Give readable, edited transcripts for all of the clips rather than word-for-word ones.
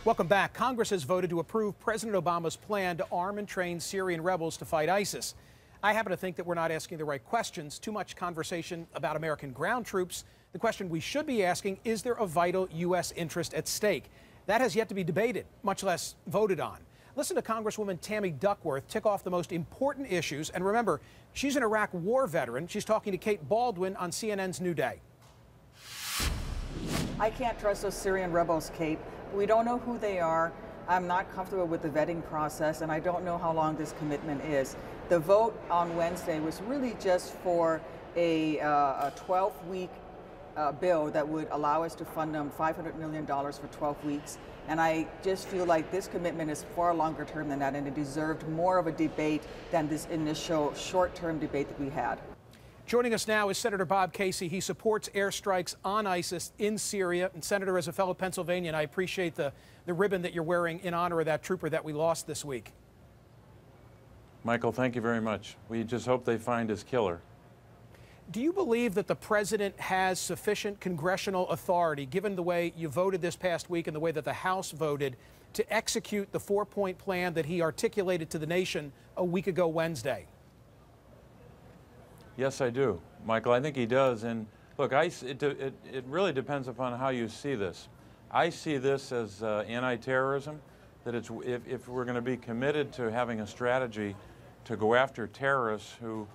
Welcome back. Congress has voted to approve President Obama's plan to arm and train Syrian rebels to fight ISIS. I happen to think that we're not asking the right questions. Too much conversation about American ground troops. The question we should be asking, is there a vital U.S. interest at stake? That has yet to be debated, much less voted on. Listen to Congresswoman Tammy Duckworth tick off the most important issues. And remember, she's an Iraq war veteran. She's talking to Kate Baldwin on CNN's New Day. I can't trust those Syrian rebels, Kate. We don't know who they are. I'm not comfortable with the vetting process, and I don't know how long this commitment is. The vote on Wednesday was really just for a 12-week bill that would allow us to fund them $500 million for 12 weeks. And I just feel like this commitment is far longer term than that, and it deserved more of a debate than this initial short-term debate that we had. Joining us now is Senator Bob Casey. He supports airstrikes on ISIS in Syria. And Senator, as a fellow Pennsylvanian, I appreciate the ribbon that you're wearing in honor of that trooper that we lost this week. Michael, thank you very much. We just hope they find his killer. Do you believe that the president has sufficient congressional authority, given the way you voted this past week and the way that the House voted, to execute the four-point plan that he articulated to the nation a week ago Wednesday? Yes, I do, Michael. I think he does. And look, it really depends upon how you see this. I see this as anti-terrorism, that if we're going to be committed to having a strategy to go after terrorists who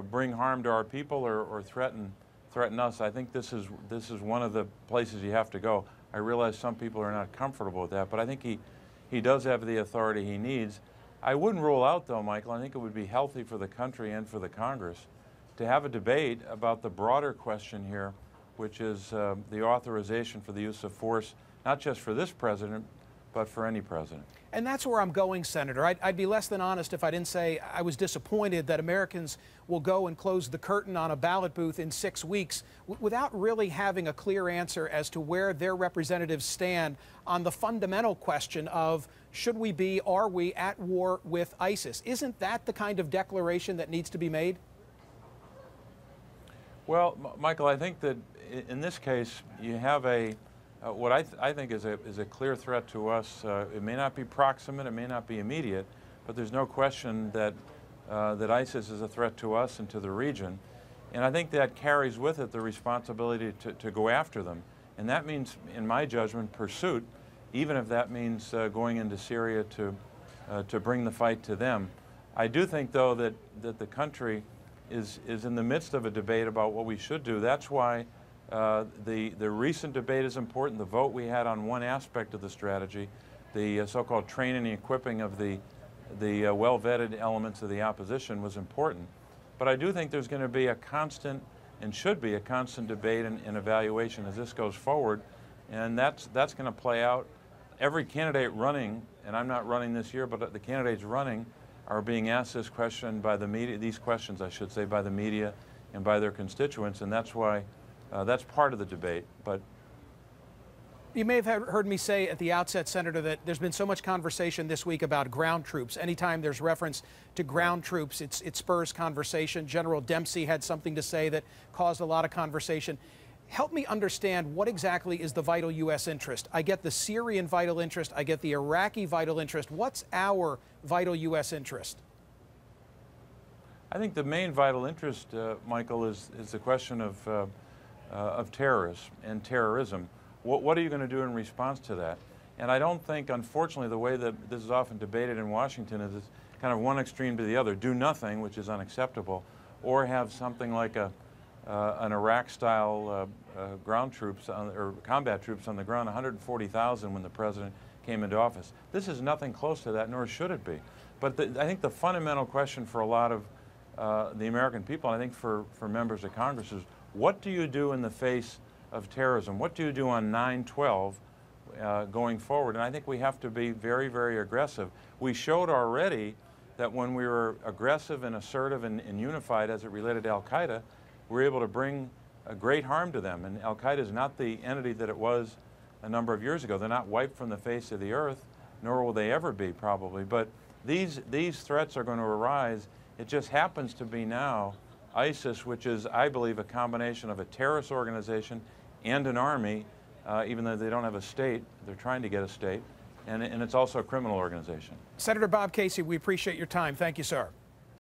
bring harm to our people or threaten us, I think this is one of the places you have to go. I realize some people are not comfortable with that, but I think he does have the authority he needs. I wouldn't rule out, though, Michael, I think it would be healthy for the country and for the Congress to have a debate about the broader question here, which is the authorization for the use of force, not just for this president, but for any president. And that's where I'm going, Senator. I'd be less than honest if I didn't say I was disappointed that Americans will go and close the curtain on a ballot booth in 6 weeks without really having a clear answer as to where their representatives stand on the fundamental question of are we at war with ISIS? Isn't that the kind of declaration that needs to be made? Well, Michael, I think that in this case you have what I think is a clear threat to us. It may not be proximate, it may not be immediate, but there's no question that ISIS is a threat to us and to the region. And I think that carries with it the responsibility to go after them. And that means, in my judgment, pursuit, even if that means going into Syria to bring the fight to them. I do think, though, that the country is in the midst of a debate about what we should do. That's why the recent debate is important. The vote we had on one aspect of the strategy, the so-called training and equipping of the well-vetted elements of the opposition, was important. But I do think there's going to be a constant, and should be a constant, debate and evaluation as this goes forward, and that's going to play out. Every candidate running, and I'm not running this year, but the candidates running are being asked this question by the media, these questions, I should say, by the media and by their constituents, and that's why that's part of the debate. But you may have heard me say at the outset, Senator, that there's been so much conversation this week about ground troops. Anytime there's reference to ground troops, it spurs conversation. General Dempsey had something to say that caused a lot of conversation. Help me understand what exactly is the vital U.S. interest. I get the Syrian vital interest. I get the Iraqi vital interest. What's our vital U.S. interest? I think the main vital interest, Michael, is the question of terrorists and terrorism. What are you going to do in response to that? And I don't think, unfortunately, the way that this is often debated in Washington is kind of one extreme to the other. Do nothing, which is unacceptable, or have something like an Iraq-style ground troops or combat troops on the ground, 140,000 when the president came into office. This is nothing close to that, nor should it be. But I think the fundamental question for a lot of the American people, and I think for members of Congress, is what do you do in the face of terrorism? What do you do on 9/12 going forward? And I think we have to be very, very aggressive. We showed already that when we were aggressive and assertive and unified as it related to al-Qaeda, we were able to bring a great harm to them. And al-Qaeda is not the entity that it was a number of years ago. They're not wiped from the face of the earth, nor will they ever be, probably. But these threats are going to arise. It just happens to be now ISIS, which is, I believe, a combination of a terrorist organization and an army even though they don't have a state. They're trying to get a state. And it's also a criminal organization. Senator Bob Casey, we appreciate your time. Thank you, sir.